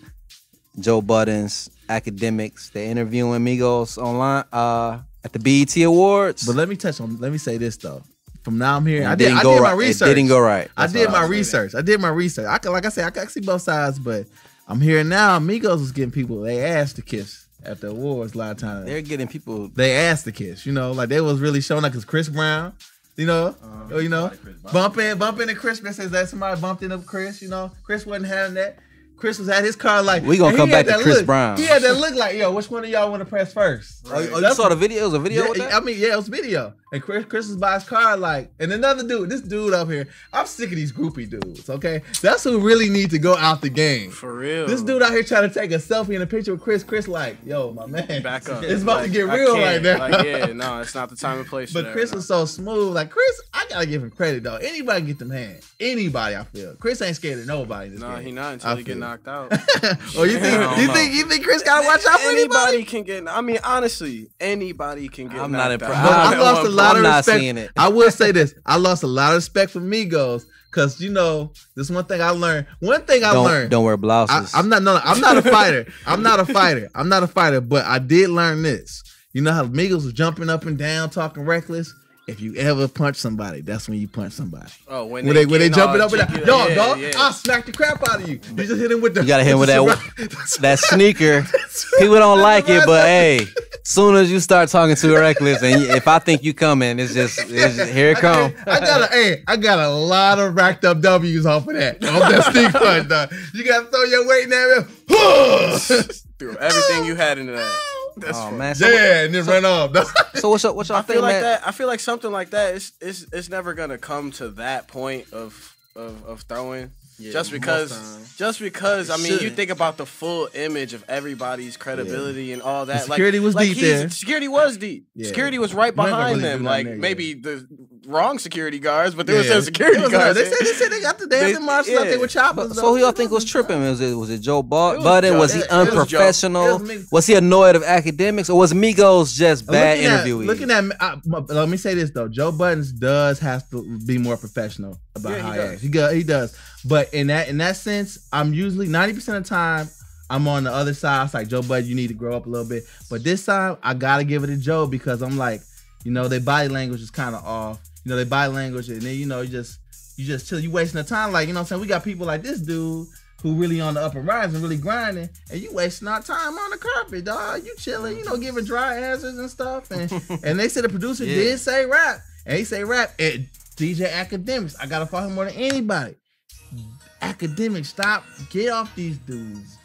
Joe Budden's Academics. They're interviewing Migos online at the BET Awards. But let me say this though. From now I'm here. I did my research. It didn't go right. I did my research. I can see both sides, but I'm here now. Migos was getting people they ass to kiss at the awards a lot of times. They're getting people they ass to kiss. You know, like they was really showing up because Chris Brown. You know, bumping and Chris says that somebody bumped into Chris. You know, Chris wasn't having that. Chris was at his car like, we gonna come back to Chris Brown. He had that look like, yo, which one of y'all want to press first? Right. Oh, you saw the video? It was a video with that? I mean, yeah, it was video. And Chris was by his car like, and another dude, this dude up here, I'm sick of these groupie dudes, okay? That's who really need to go out the game. For real. This dude out here trying to take a selfie and a picture with Chris like, yo, my man. Back up. It's about to get real right now. Like, yeah, no, it's not the time and place. But Chris was so smooth. Like, Chris, I gotta give him credit, though. Anybody can get them hands. Anybody, I feel. Chris ain't scared of nobody. No, he not until he get knocked out. Oh, you think Chris gotta watch out for anybody? Can get. I mean, honestly, anybody can get. I'm not impressed. I lost a lot of respect. Seeing it. I will say this: I lost a lot of respect for Migos because you know this one thing I learned. Don't wear blouses. I'm not a fighter. I'm not a fighter. But I did learn this. You know how Migos was jumping up and down, talking reckless. If you ever punch somebody, that's when you punch somebody. Oh, when they jumping up and down, dog, I'll smack the crap out of you. You just hit him with the. You gotta hit him with that sneaker. People don't like it, but hey, soon as you start talking too reckless, and if I think you coming, it's just here it come. I got a lot of racked up W's off of that sneak punch, dog. You gotta throw your weight in there. Threw everything you had into that. That's man. And then run off. So what y'all think, like man? that. I feel like something like that. It's never gonna come to that point of throwing. Yeah, just because I mean, you think about the full image of everybody's credibility and all that. Security was deep there. Security was deep. Yeah. Security was right behind them. Like maybe the wrong security guards, but there was some security guards. They said they got the marshals out there with choppers. So who y'all think was tripping? Was it Joe Budden? Was he unprofessional? Was he annoyed of Academics, or was Migos just bad interviewing? Let me say this though: Joe Budden does have to be more professional about how he acts. He does. But in that sense, I'm usually 90% of the time I'm on the other side. It's like, Joe Budden, you need to grow up a little bit. But this time I gotta give it to Joe because I'm like, you know, their body language is kind of off. You know, their body language, and then you know, you just chill. You wasting the time. Like, you know what I'm saying? We got people like this dude who really on the up and rise and really grinding, and you wasting our time on the carpet, dog. You chilling, you know, giving dry answers and stuff. And they said the producer did say rap, and he say rap. And DJ Academics, I gotta follow him more than anybody. Academics, get off these dudes.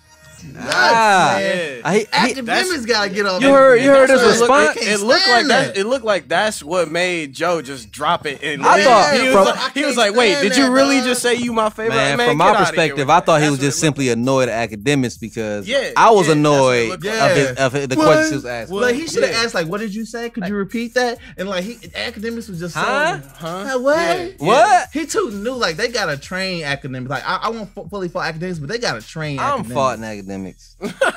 Academics gotta get off. You heard his response. It looked like that's what made Joe just drop it. And I thought he was like, "Wait, did you really just say you my favorite?" Man, from my perspective, I thought he was just simply annoyed at Academics because I was annoyed of the questions he was asking. Like he should have asked, like, "What did you say? Could you repeat that?" And like Academics was just what? What? He too new. Like they gotta train Academics. Like I won't fully fault Academics, but they gotta train. I'm faulting Academics. academics.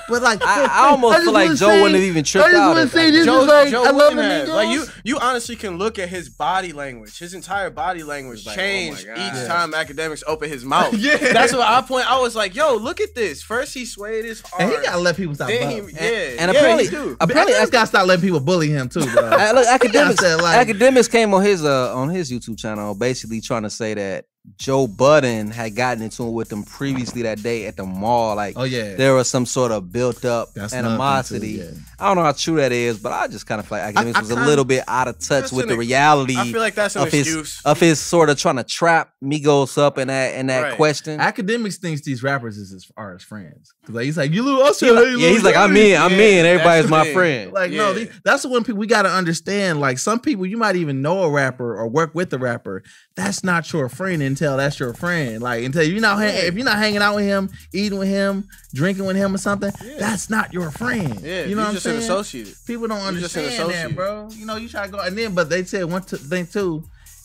But like, I almost feel like Joe wouldn't have even tripped out. I just want to say this is like, I love the Migos. Like you honestly can look at his body language. His entire body language changed each time academics open his mouth. Yeah, that's what I was like, yo, look at this. First he swayed his arm. And he gotta let people stop. And apparently he's gotta stop letting people bully him too. Bro. Look, academics came on his YouTube channel basically trying to say that Joe Budden had gotten into it with them previously that day at the mall. Like, there was some sort of built up animosity. Too, I don't know how true that is, but I just kind of feel like academics was a little bit out of touch with the reality. I feel like that's an excuse of his sort of trying to trap Migos up in that question. Academics thinks these rappers are his friends. Like, he's like, you little us. He's like, I'm in. Everybody's my friend. Like, no, that's when people we gotta understand. Like, some people you might even know a rapper or work with the rapper. That's not your friend until that's your friend. Like, until you're not if you're not hanging out with him, eating with him, drinking with him or something, that's not your friend. Yeah, you know what I'm saying? An associate. People don't understand that, bro. You know, you try to go, and then, but they said one thing too,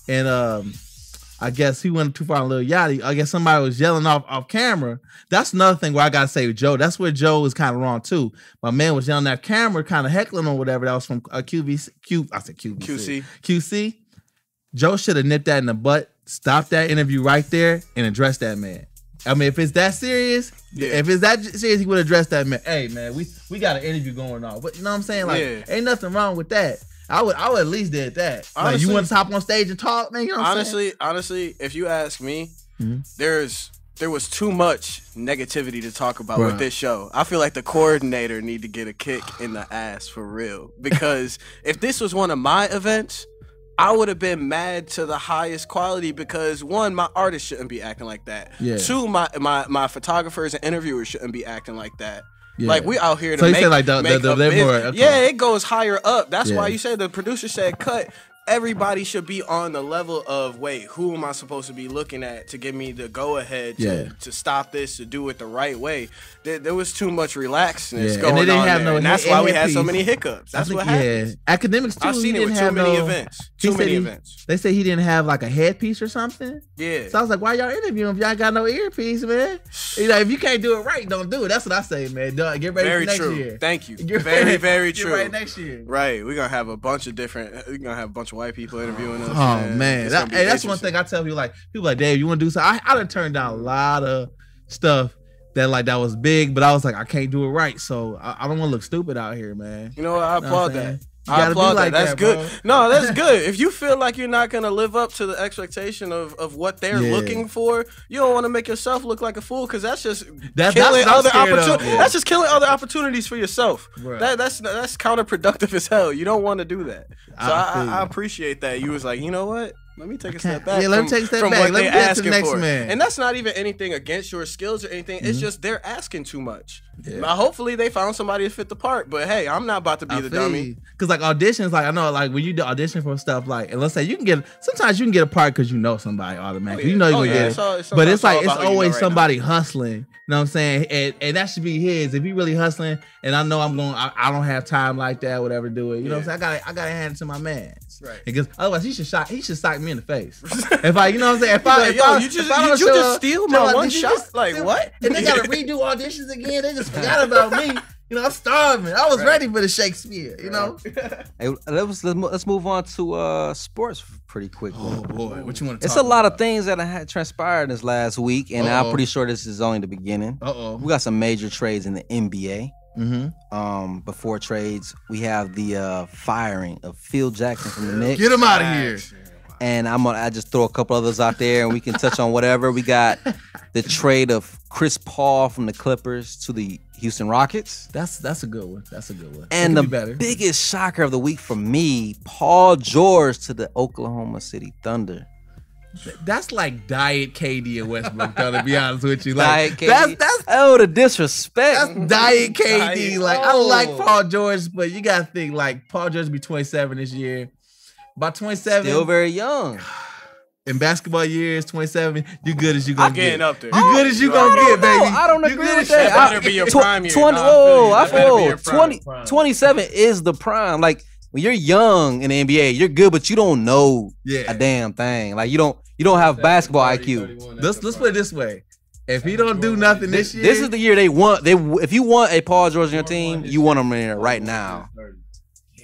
and I guess he went too far on Lil Yachty. I guess somebody was yelling off camera. That's another thing where I gotta say with Joe. That's where Joe is kind of wrong too. My man was yelling at camera, kind of heckling or whatever. That was from QC. Joe should have nipped that in the butt, stopped that interview right there, and addressed that man. I mean, if it's that serious, he would address that man. Hey, man, we got an interview going on. But you know what I'm saying? Like, ain't nothing wrong with that. I would at least did that. Honestly, like, you want to hop on stage and talk, man? You know what I'm saying? Honestly, if you ask me, there was too much negativity to talk about with this show. I feel like the coordinator need to get a kick in the ass for real. Because if this was one of my events, I would have been mad to the highest quality because, one, my artists shouldn't be acting like that. Yeah. Two, my photographers and interviewers shouldn't be acting like that. Yeah. Like, we out here to make, like it goes higher up. That's why you said the producer said cut. Everybody should be on the level of, wait, who am I supposed to be looking at to give me the go-ahead to stop this, to do it the right way? There was too much relaxedness going on there, and that's why we had so many hiccups. That's what happened. Academics, too. I've seen it with too many events. Too many events. They say he didn't have, like, a headpiece or something. Yeah. So I was like, why y'all interviewing if y'all got no earpiece, man? You know, if you can't do it right, don't do it. That's what I say, man. Get ready for next year. Thank you. Very true. Get ready next year. Right. We're going to have a bunch of white people interviewing us. Oh man, that's one thing I tell people. Like, Dave, you want to do something? I done turned down a lot of stuff that was big, but I was like, I can't do it right, so I don't want to look stupid out here, man. You know what? I applaud that. I applaud that. That's good. Bro. No, that's good. If you feel like you're not gonna live up to the expectation of what they're looking for, you don't want to make yourself look like a fool, because that's just killing other opportunities. That's just killing other opportunities for yourself. Right. That's counterproductive as hell. You don't want to do that. So I appreciate that. You was like, you know what? Let me take a step back. Yeah, let me take a step back. What let me they asking next for. Man. And that's not even anything against your skills or anything. It's just they're asking too much. Yeah. Now, hopefully they found somebody to fit the part. But hey, I'm not about to be the dummy. Because like auditions, like I know, like when you do audition for stuff, like, and let's say sometimes you can get a part because you know somebody automatically. You know you're gonna get it. But it's like it's always somebody hustling. You know what I'm saying? And that should be his. If he really hustling, and I know I don't have time like that, whatever, do it. You know what I'm saying? I gotta hand it to my man. Right. Because otherwise he should sock me in the face. If I, you know what I'm saying? You just steal my one shot. Like what? And they gotta redo auditions again. They just forgot about me. You know, I'm starving. I was ready for the Shakespeare. You know. Hey, let's move on to sports pretty quickly. Oh boy, what you want to? It's a lot of things that had transpired this last week, and I'm pretty sure this is only the beginning. We got some major trades in the NBA. Before trades, we have the firing of Phil Jackson from the Knicks. Get him out of here. And I just throw a couple others out there, and we can touch on whatever. We got the trade of Chris Paul from the Clippers to the Houston Rockets. That's a good one. That's a good one. And the biggest shocker of the week for me, Paul George to the Oklahoma City Thunder. That's like Diet KD and Westbrook, to be honest with you. Like, Diet KD. That's the disrespect. That's Diet KD. Like, I like Paul George, but you gotta think like Paul George will be 27 this year. About 27. Still very young. In basketball years, 27, you good as you gonna get. Getting up there. You good as you gonna get, baby. I don't agree with that. That better be your prime year. 27 is the prime. Like, when you're young in the NBA, you're good, but you don't know a damn thing. Like, you don't have basketball IQ. Let's put it this way. If he don't do nothing this year, this is the year they want. If you want a Paul George on your team, you want him in there right now.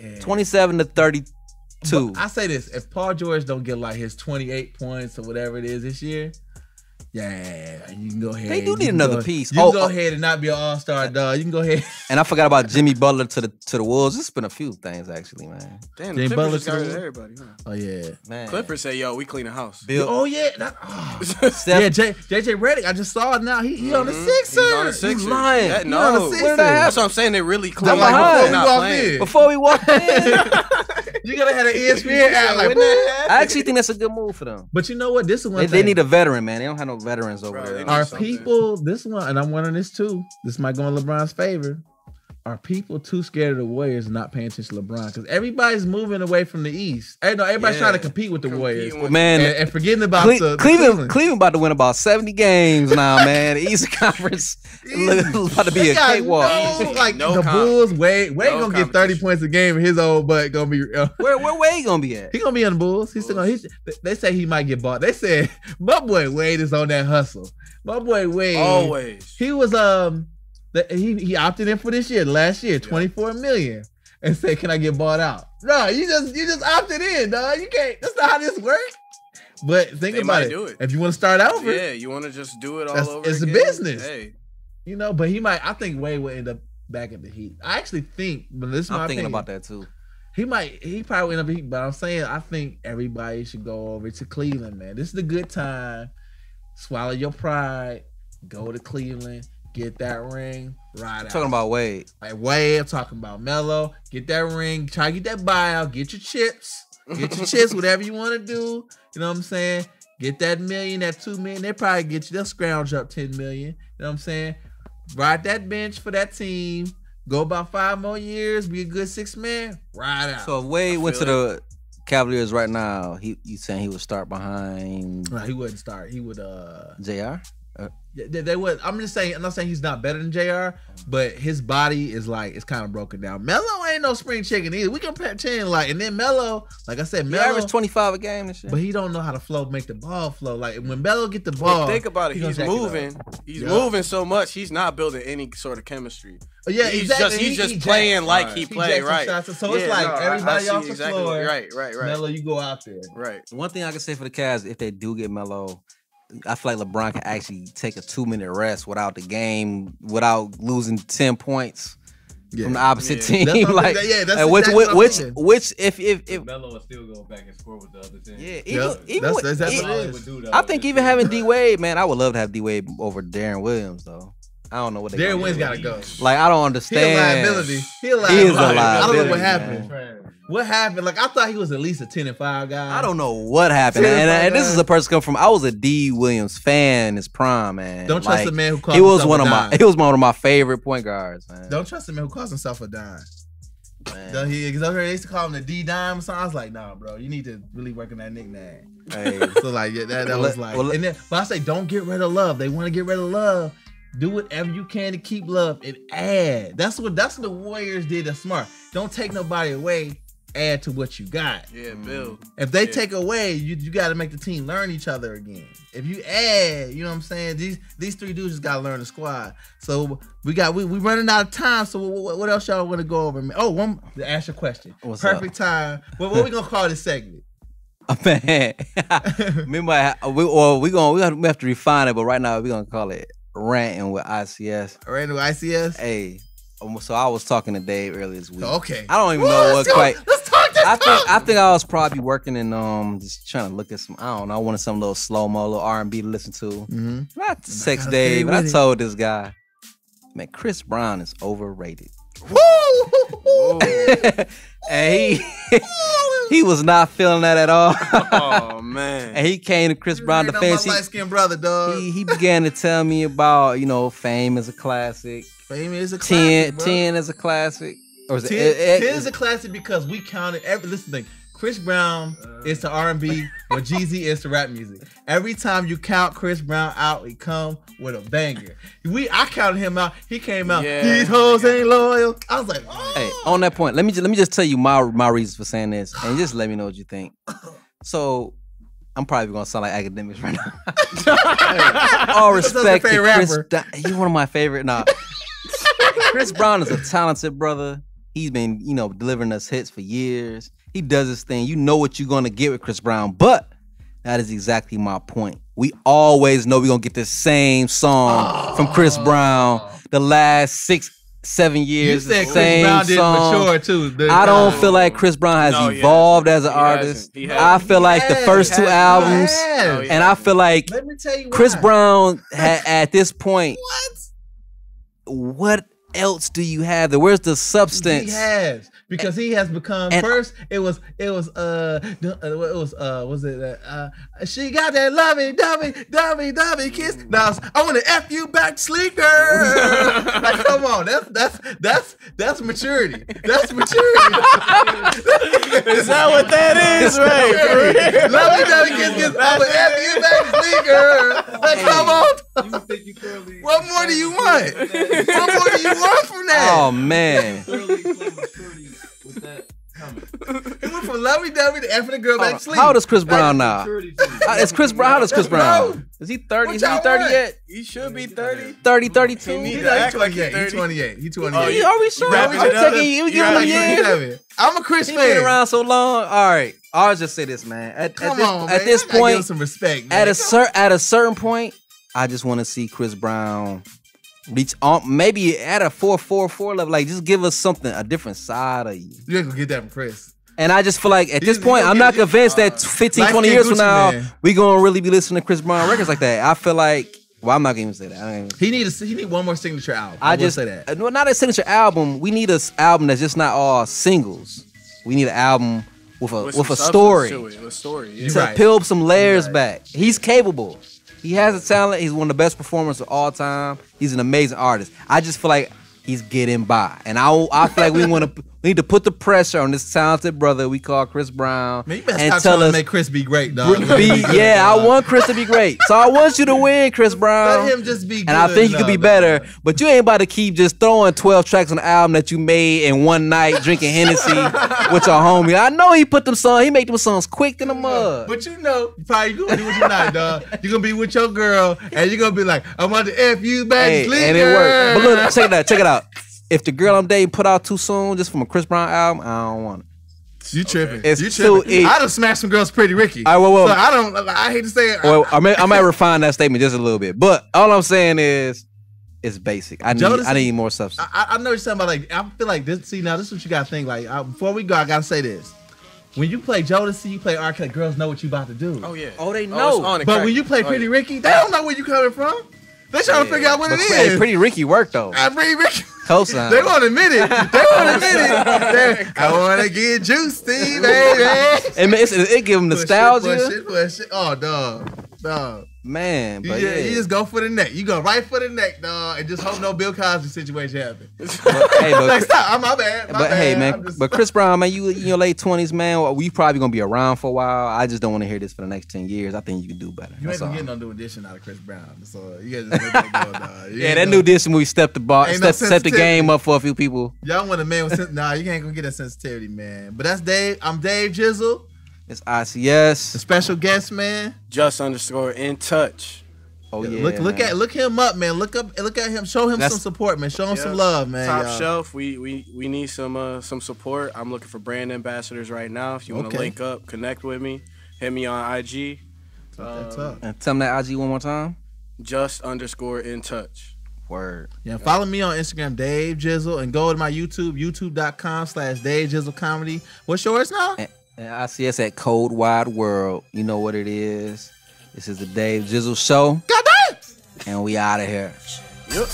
27-32. I say this: if Paul George don't get like his 28 points or whatever it is this year, yeah, you can go ahead. They do need another piece. You can go ahead and not be an all-star, dog. You can go ahead. And I forgot about Jimmy Butler to the Wolves. It's been a few things actually, man. Damn, the Clippers got rid of everybody. Huh? Oh yeah, man. Clippers say, "Yo, we clean the house." Bill. Oh yeah, yeah. JJ Redick, I just saw it now. He on the Sixers. He's on the Sixers. He's lying. No, that's what I'm saying. They really clean. Before we walked in. You gotta have an ESPN app. Like, I actually think that's a good move for them. But you know what? This is one. They need a veteran, man. They don't have no veterans over there. Are people this one? And I'm wondering this too. This might go in LeBron's favor. Are people too scared of the Warriors and not paying attention to LeBron? Because everybody's moving away from the East. Everybody's trying to compete with the Warriors, man, and forgetting about Cleveland. Cleveland about to win about 70 games now, man. The East Conference about to be a cakewalk. The Bulls, Wade gonna get 30 points a game. And his old butt gonna be. Where Wade gonna be at? He gonna be on the Bulls. He's still gonna. They say he might get bought. They said my boy Wade is on that hustle. My boy Wade always. He was he opted in for this year, last year, $24 million, and said, "Can I get bought out?" No, you just opted in, dog. You can't. That's not how this works. But think about it. If you want to start over, you want to just do it all over. It's again. a business, hey. But he might. I think Wade will end up back at the Heat. I actually think, but this is my thinking opinion. About that too. He probably end up at the Heat. But I'm saying, I think everybody should go over to Cleveland, man. This is a good time. Swallow your pride. Go to Cleveland. Get that ring, ride out. Talking about Wade. Like Wade, I'm talking about Melo. Get that ring, try to get that buyout, get your chips. Get your chips, whatever you want to do. You know what I'm saying? Get that million, that 2 million. They probably get you, they'll scrounge up 10 million. You know what I'm saying? Ride that bench for that team. Go about 5 more years, be a good 6-man, ride out. So if Wade went to the Cavaliers right now, you saying he would start behind? Right, he wouldn't start. He would JR? They would. I'm just saying. I'm not saying he's not better than JR, but his body is like it's kind of broken down. Melo ain't no spring chicken either. We can pretend like, and then Melo, like I said, Melo averaged 25 a game and shit. But he don't know how to make the ball flow. Like when Melo get the ball, think about it. He's moving. He's moving so much. He's not building any sort of chemistry. Yeah, exactly. He's just playing like he played, right? So it's like everybody off the floor. Right. Melo, you go out there. Right. One thing I can say for the Cavs, if they do get Melo, I feel like LeBron can actually take a 2-minute rest without the game, without losing 10 points from the opposite team. That's like, which if Melo will still go back and score with the other team. Yeah, I think even having D Wade, man, I would love to have D Wade over Darren Williams though. I don't know what Darren Williams gotta go. Like I don't understand. He a liability. He is a liability. I don't know what happened. What happened? Like I thought he was at least a 10-5 guy. I don't know what happened. And this is a person come from. I was a D Williams fan in his prime, man. Don't trust a man who calls He was himself a dime. He was one of my favorite point guards, man. Don't trust a man who calls himself a dime. Man. They used to call him the D dime. So I was like, nah, bro, you need to really work on that nickname. Hey, so like that was like. And then, but I say, don't get rid of Love. They want to get rid of Love. Do whatever you can to keep Love and add. That's what the Warriors did. That's smart. Don't take nobody away. Add to what you got. Yeah, Bill. If they take away, you got to make the team learn each other again. If you add, you know what I'm saying? These 3 dudes just got to learn the squad. So we running out of time. So what else y'all want to go over? To ask your question. What's Perfect up? Time. What we gonna call this segment? Man, we have to refine it, but right now we're gonna call it ranting with ICS. Ranting with ICS. Hey. So I was talking to Dave earlier this week. Okay. I don't even know what quite. Let's talk this I think I was probably working and just trying to look at some. I don't know. I wanted some little slow mo, little R&B to listen to. Mm-hmm. Not to sex Dave, but I told this guy, man, Chris Brown is overrated. Woo! And he was not feeling that at all. Oh man! And he came to Chris Brown defense. My light-skinned brother, dog. He began to tell me about Fame is a classic. Fame is a classic. 10 is a classic. Or is 10 is a classic because we counted Listen, thing. Chris Brown is to R&B, what Jay-Z is to rap music. Every time you count Chris Brown out, he come with a banger. I counted him out. He came out. Yeah. These hoes ain't loyal. I was like, oh. Hey, on that point, let me just tell you my reasons for saying this, and just let me know what you think. So, I'm probably gonna sound like academics right now. All respect to Chris. He's one of my favorite. Nah, Chris Brown is a talented brother. He's been, delivering us hits for years. He does his thing. You know what you're gonna get with Chris Brown, but that is exactly my point. We always know we're gonna get the same song from Chris Brown the last 6-7 years. You said the Chris same Brown didn't song. mature too. I don't feel like Chris Brown has evolved as an artist. I feel like the first two albums, and I feel like Chris Brown at this point. What else do you have there? Where's the substance? He has, because he has become first. It was she got that lovey kiss. Now I want to F you back, sleeker. Like, come on, that's maturity. That's maturity. Is that what that is, right? Lovey kiss. I'm gonna F you back, sleeker. Like, come on. What more do you want? What more do you want from that? Oh man. He went from lovey-dovey to effing a girl back sleep. How old is Chris Brown now? Is Chris Brown? How old is Chris Brown? Is he 30? Is he 30 yet? He should be 30. 30, 32? He He's need to act like he's 28. 30. He's 28. Are we sure? You give him a year? I'm a Chris He's fan. been around so long. All right. I'll just say this, man. At this Give him point, some respect, man. at a certain point, I just want to see Chris Brown reach maybe at a 4.44 level. Like, just give us something, a different side of you. You ain't gonna get that from Chris. And I just feel like at this point, I'm not convinced that 15, 20 years from now, we gonna really be listening to Chris Brown records like that. I feel like, well, I'm not gonna even say that. He need one more signature album. I just say that. Well, not a signature album. We need an album that's just not all singles. We need an album with a story. A story. To peel some layers back. He's capable. He has a talent. He's one of the best performers of all time. He's an amazing artist. I just feel like he's getting by, and I feel like we need to put the pressure on this talented brother we call Chris Brown. Man, you better stop trying to make Chris be great, dog. I want Chris to be great, so I want you to win, Chris Brown. Let him just be good. And I think you could be better, but you ain't about to keep just throwing 12 tracks on the album that you made in one night, drinking Hennessy with your homie. I know he put them songs, he make them songs quick in the mud. But you probably gonna do what you like, dog. You're gonna be with your girl, and you're gonna be like, I want to F you back, sleep, and it worked. But look, check it out. If the girl I'm dating put out too soon just from a Chris Brown album, I don't want it. You tripping? It's you tripping? I done smashed some girls pretty Ricky. All right, well, so I don't. I hate to say it. Well, I might refine that statement just a little bit, but all I'm saying is, it's basic. I need more substance. I know you're talking about, like, I feel like this. See, now this is what you gotta think. Like, before we go, I gotta say this. When you play Jodeci, you play R. Kelly, girls know what you about to do. Oh yeah. Oh, they know. But when you play Pretty Ricky, they don't know where you coming from. They trying to figure out what it is. Hey, Pretty Ricky worked though. Pretty Ricky. Cosign. They won't admit it. I want to get juicy, baby. And it give them nostalgia. Push it. Oh, dog. Man, but you just go for the neck. You go right for the neck, dog, and just hope no Bill Cosby situation happens. Like, stop. My bad. Hey, man. But Chris Brown, man, you in your late 20s, man. We probably gonna be around for a while. I just don't want to hear this for the next 10 years. I think you can do better. You ain't gonna get no new edition out of Chris Brown. So you gotta just let that go, dog. That new edition movie stepped the game up for a few people. Y'all want a man with you ain't gonna get that sensitivity, man. But that's Dave. I'm Dave Jizzle. It's ICS. The special guest, man. Just_in touch. Oh yeah. Look him up, man. Look at him. Show him some support, man. Show him some love, man. Top shelf. We need some support. I'm looking for brand ambassadors right now. If you want to link up, connect with me. Hit me on IG. And tell me that IG one more time. Just_in touch. Word. Yeah, follow me on Instagram, Dave Jizzle, and go to my YouTube, youtube.com/Dave Jizzle Comedy. What's yours now? And ICS at Cold Wide World. You know what it is. This is the Dave Jizzle Show. Goddamn! And we out of here. Yep.